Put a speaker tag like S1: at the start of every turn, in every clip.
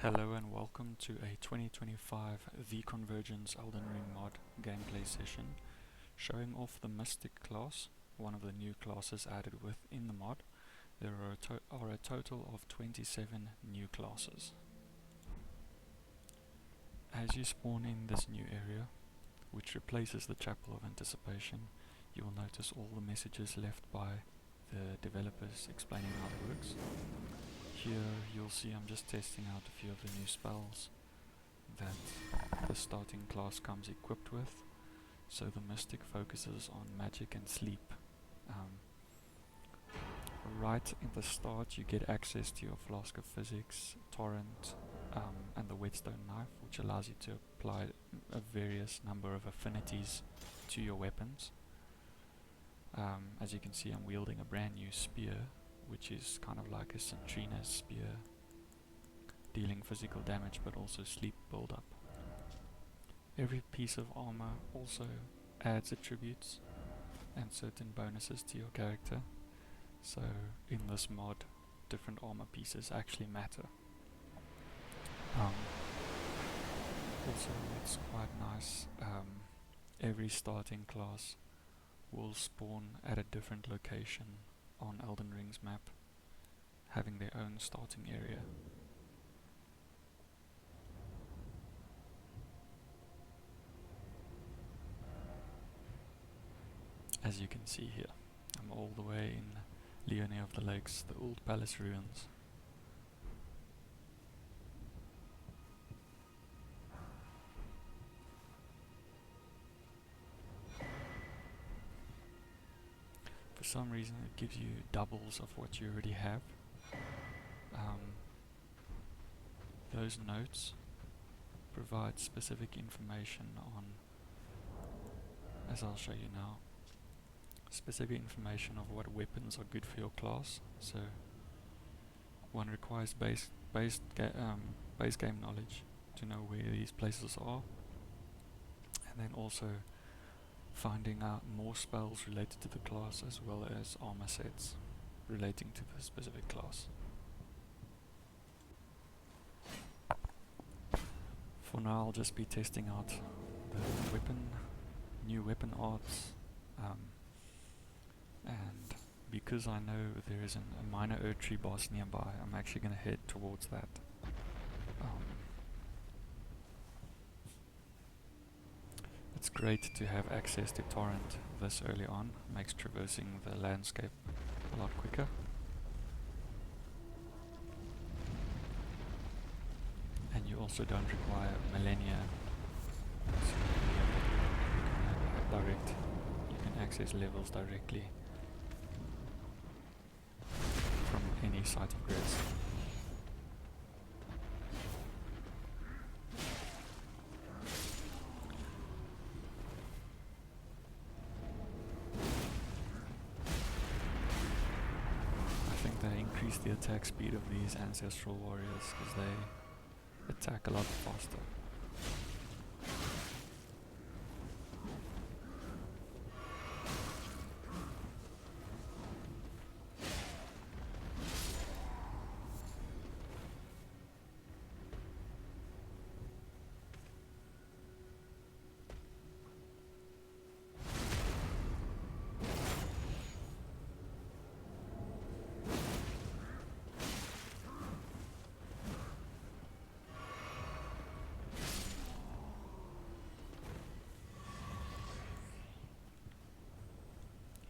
S1: Hello and welcome to a 2025 The Convergence Elden Ring mod gameplay session showing off the Mystic class, one of the new classes added within the mod. There are a total of 27 new classes. As you spawn in this new area, which replaces the Chapel of Anticipation, you will notice all the messages left by the developers explaining how it works. Here you'll see I'm just testing out a few of the new spells that the starting class comes equipped with. So the Mystic focuses on magic and sleep. Right in the start you get access to your Flask of Physics, Torrent, and the Whetstone Knife, which allows you to apply a various number of affinities to your weapons. As you can see, I'm wielding a brand new spear, which is kind of like a Centrina's spear, dealing physical damage but also sleep build-up. Every piece of armor also adds attributes and certain bonuses to your character, so in this mod different armor pieces actually matter. Also, it's quite nice, every starting class will spawn at a different location on Elden Ring's map, having their own starting area. As you can see here, I'm all the way in Leone of the Lakes, the old palace ruins. For some reason it gives you doubles of what you already have. Those notes provide specific information on, as I'll show you now, specific information of what weapons are good for your class. So one requires base game knowledge to know where these places are, and then also finding out more spells related to the class as well as armor sets relating to the specific class. For now I'll just be testing out the new weapon arts, and because I know there is a minor Erdtree boss nearby, I'm actually going to head towards that. It's great to have access to Torrent this early on, makes traversing the landscape a lot quicker. And you also don't require millennia, so you can access levels directly from any site of grace. I think they increase the attack speed of these ancestral warriors because they attack a lot faster.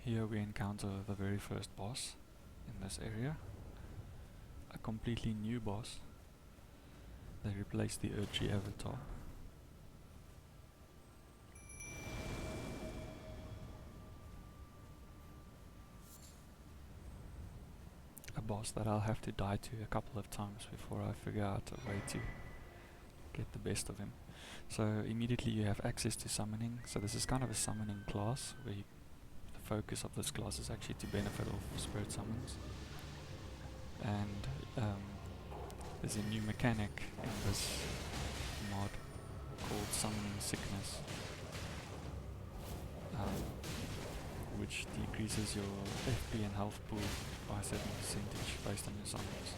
S1: Here we encounter the very first boss in this area, a completely new boss. They replaced the Erdtree avatar. A boss that I'll have to die to a couple of times before I figure out a way to get the best of him. So immediately you have access to summoning, so this is kind of a summoning class where the focus of this class is actually to benefit off spirit summons. And there's a new mechanic in this mod called Summoning Sickness, which decreases your FP and health pool by a certain percentage based on your summons.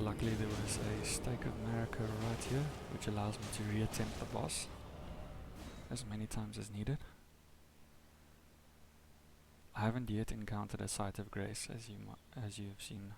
S1: luckily there was a stake of Marika right here, which allows me to reattempt the boss as many times as needed. I haven't yet encountered a Site of Grace, as you've seen.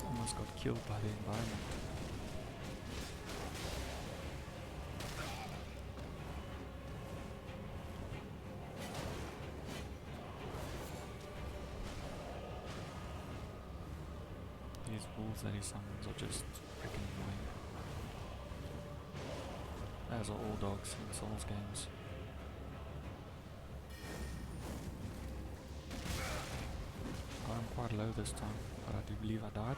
S1: Almost got killed by the environment. These wolves that he summons are just freaking annoying. As are all dogs in Souls games. Got him quite low this time, but I do believe I died.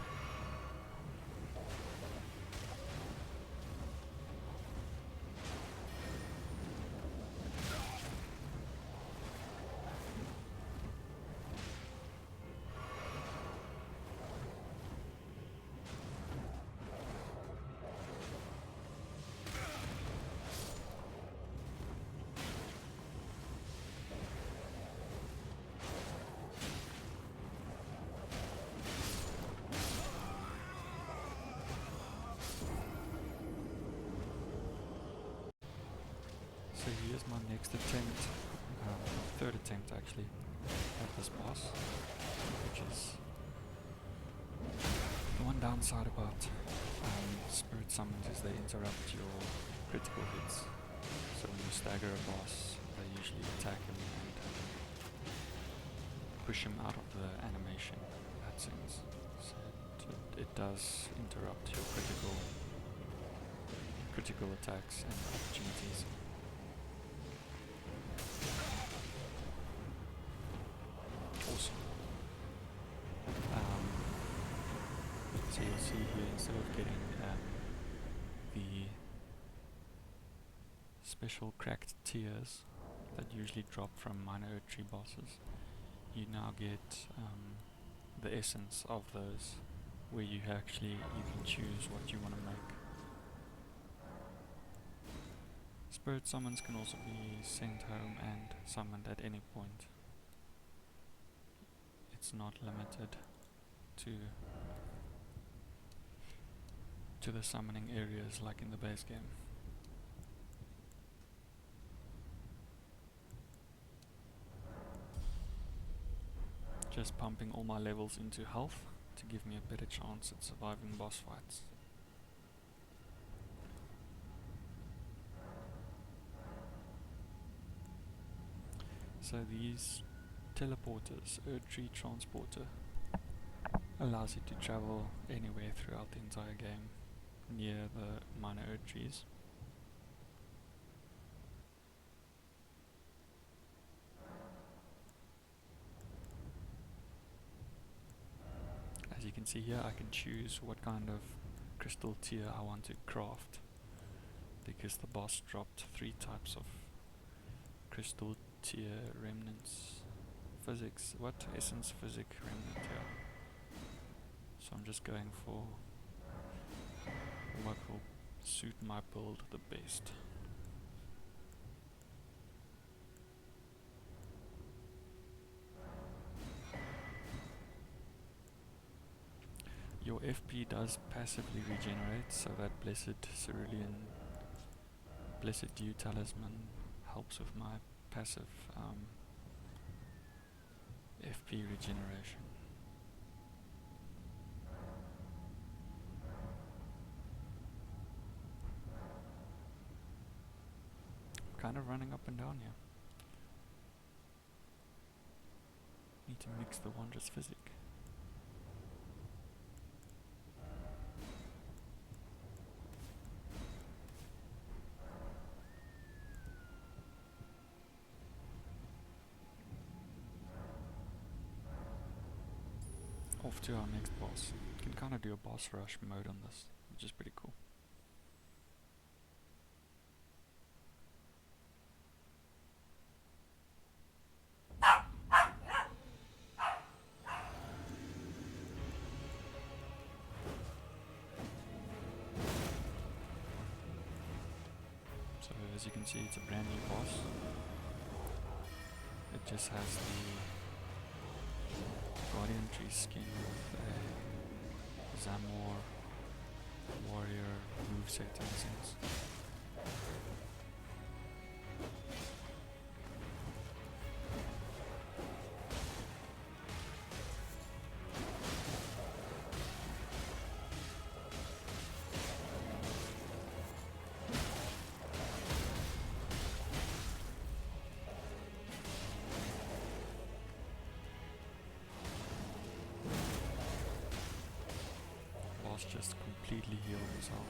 S1: So here's my next attempt, third attempt actually, at this boss, which is the one downside about spirit summons is they interrupt your critical hits. So when you stagger a boss, they usually attack him and push him out of the animation in that sense. So it does interrupt your critical attacks and opportunities. So you'll see here, instead of getting the special cracked tears that usually drop from minor Earth Tree bosses, you now get the essence of those, where you can choose what you want to make. Spirit summons can also be sent home and summoned at any point. It's not limited to the summoning areas like in the base game. Just pumping all my levels into health to give me a better chance at surviving boss fights. So these teleporters, Earth Tree Transporter, allows you to travel anywhere throughout the entire game near the minor Earth Trees. As you can see here, I can choose what kind of crystal tier I want to craft, because the boss dropped 3 types of crystal tier remnants. Essence physic remnant here. So I'm just going for what will suit my build the best. Your FP does passively regenerate, so that Blessed Dew Talisman helps with my passive FP regeneration. kind of running up and down here. Need to mix the wondrous physic. Off to our next boss. You can kind of do a boss rush mode on this, which is pretty cool. So as you can see, it's a brand new boss. It just has the Guardian Tree skin with a Zamor warrior moveset in a sense. Boss just completely healed himself.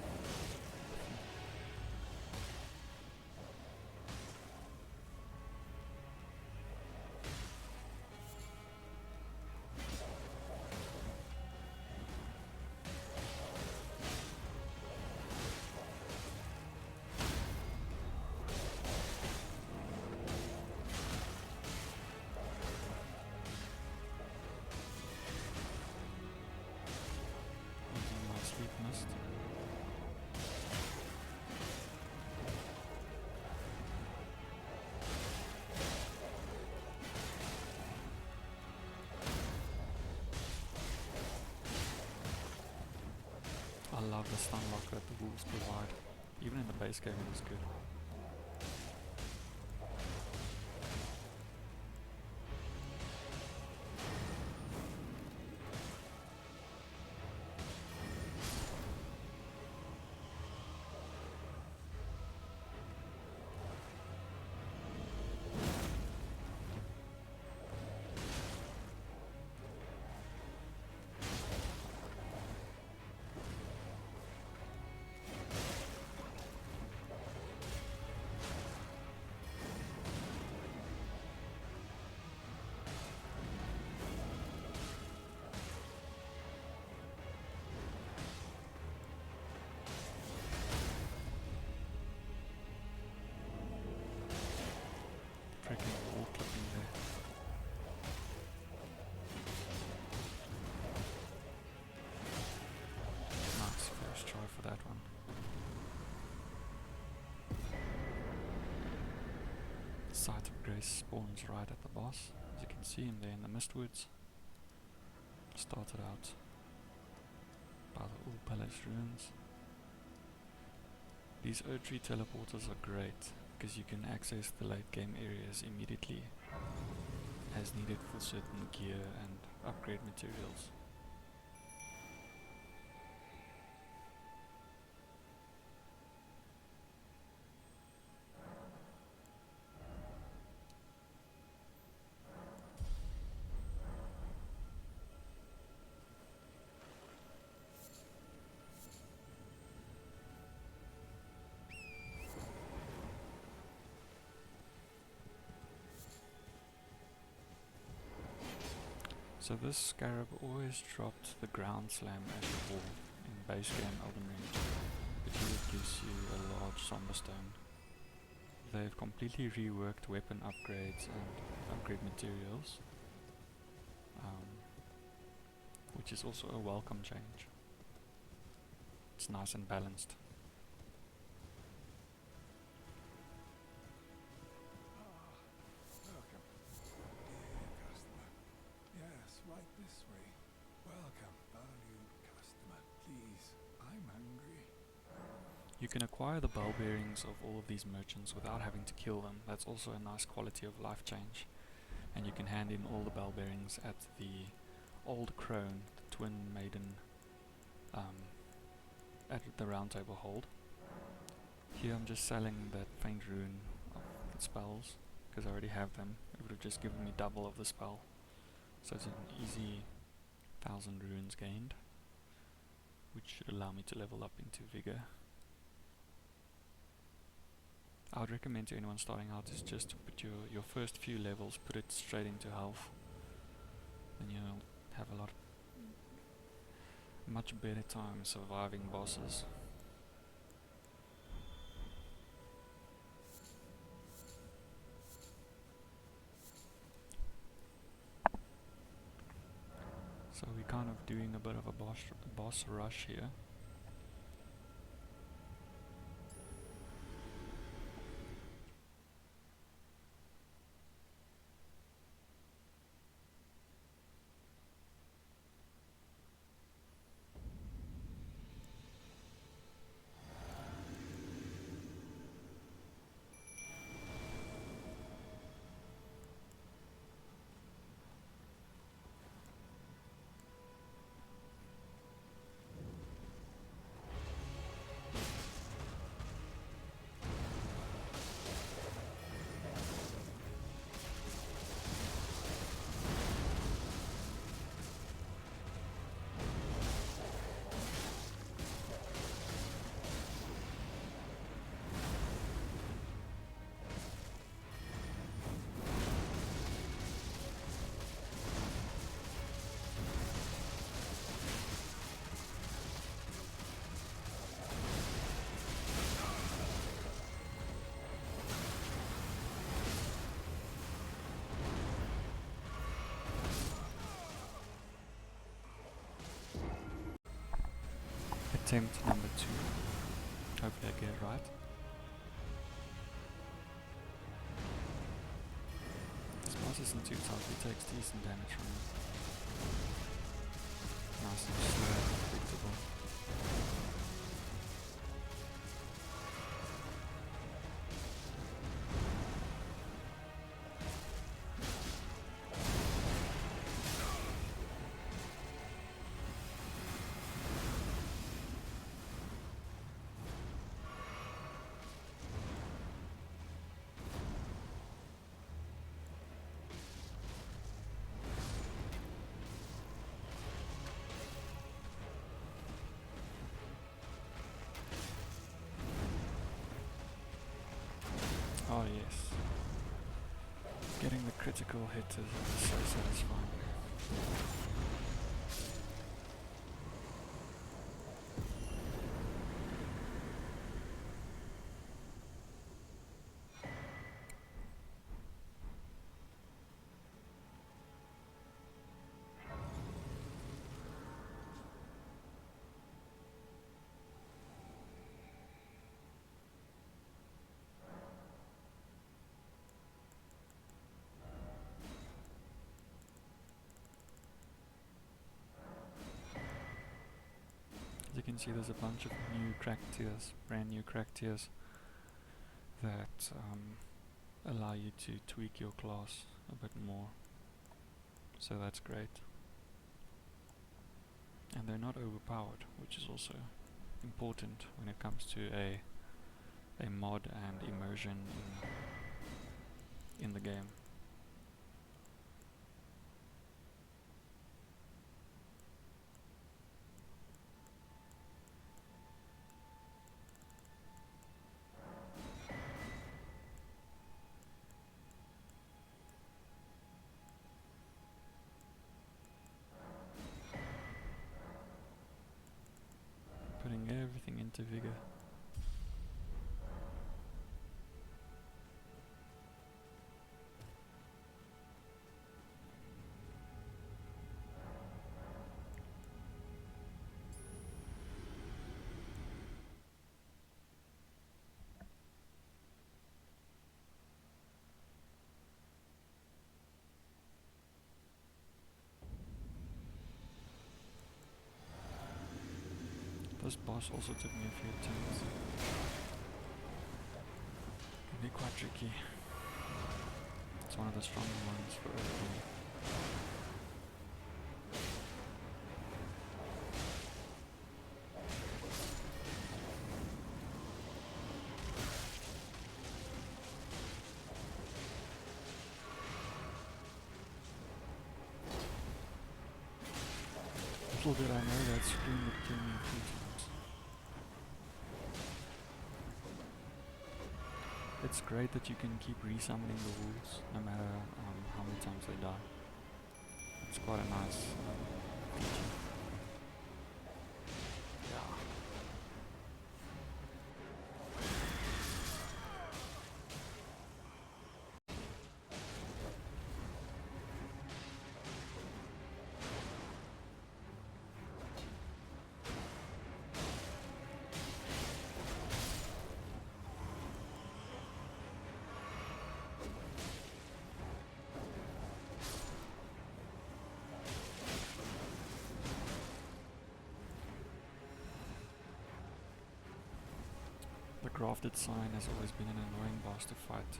S1: Using my sleep mist. I love the stun lock that the wolves provide. Even in the base game it was good. Freaking wall clipping there. Nice first try for that one. Sight of Grace spawns right at the boss. As you can see him there in the Mistwoods. Started out by the All Palace ruins. These Erdtree teleporters are great because you can access the late game areas immediately as needed for certain gear and upgrade materials. So this scarab always dropped the ground slam as a wall in base game Elden Ring, but here it gives you a large somber stone. They've completely reworked weapon upgrades and upgrade materials, which is also a welcome change. It's nice and balanced.
S2: Welcome, dear customer. Yes, right this way. Welcome, valued customer. Please, I'm hungry.
S1: You can acquire the bell bearings of all of these merchants without having to kill them. That's also a nice quality of life change. And you can hand in all the bell bearings at the Old Crone, the twin maiden, at the Round Table Hold. Here I'm just selling that faint rune of enchanted spells, because I already have them. It would have just given me double of the spell. So it's an easy 1000 runes gained, which should allow me to level up into Vigor. I would recommend to anyone starting out is just to put your first few levels, put it straight into health. Then you'll have a much better time surviving bosses. So we're kind of doing a bit of a boss rush here. Attempt number 2. Hopefully I get it right. This boss isn't too tough, he takes decent damage from it. Nice and slow and predictable. Oh yes. Getting the critical hit is so satisfying. As you can see, there's a bunch of new cracked tiers, brand new cracked tiers that allow you to tweak your class a bit more. So that's great. And they're not overpowered, which is also important when it comes to a mod and immersion in the game. Putting everything into Vigor. This boss also took me a few attempts. Can be quite tricky. It's one of the stronger ones for everyone. Little did I know that scream would kill me 3 times. It's great that you can keep resummoning the wolves no matter how many times they die. It's quite a nice feature. Yeah. The grafted sign has always been an annoying boss to fight.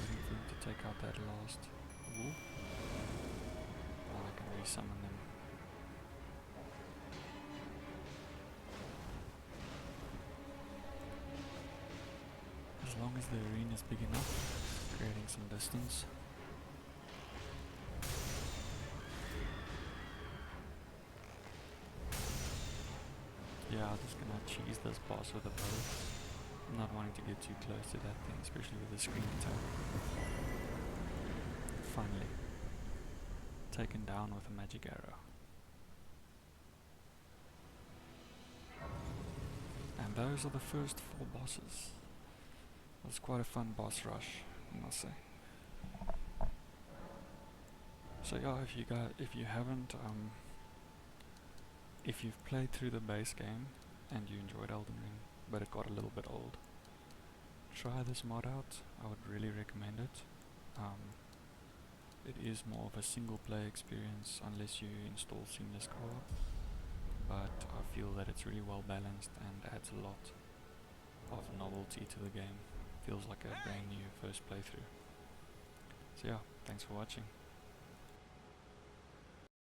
S1: Waiting for him to take out that last wolf. While I can resummon them. As long as the arena is big enough, creating some distance. Yeah, I'm just gonna cheese this boss with a bow. I'm not wanting to get too close to that thing, especially with the screen attack. Finally. Taken down with a magic arrow. And those are the first 4 bosses. It was quite a fun boss rush, I must say. So yeah, if you haven't, if you've played through the base game and you enjoyed Elden Ring, but it got a little bit old, try this mod out. I would really recommend it. It is more of a single player experience unless you install seamless co-op, but I feel that it's really well balanced and adds a lot of novelty to the game. Feels like a brand new first playthrough. So yeah, thanks for watching.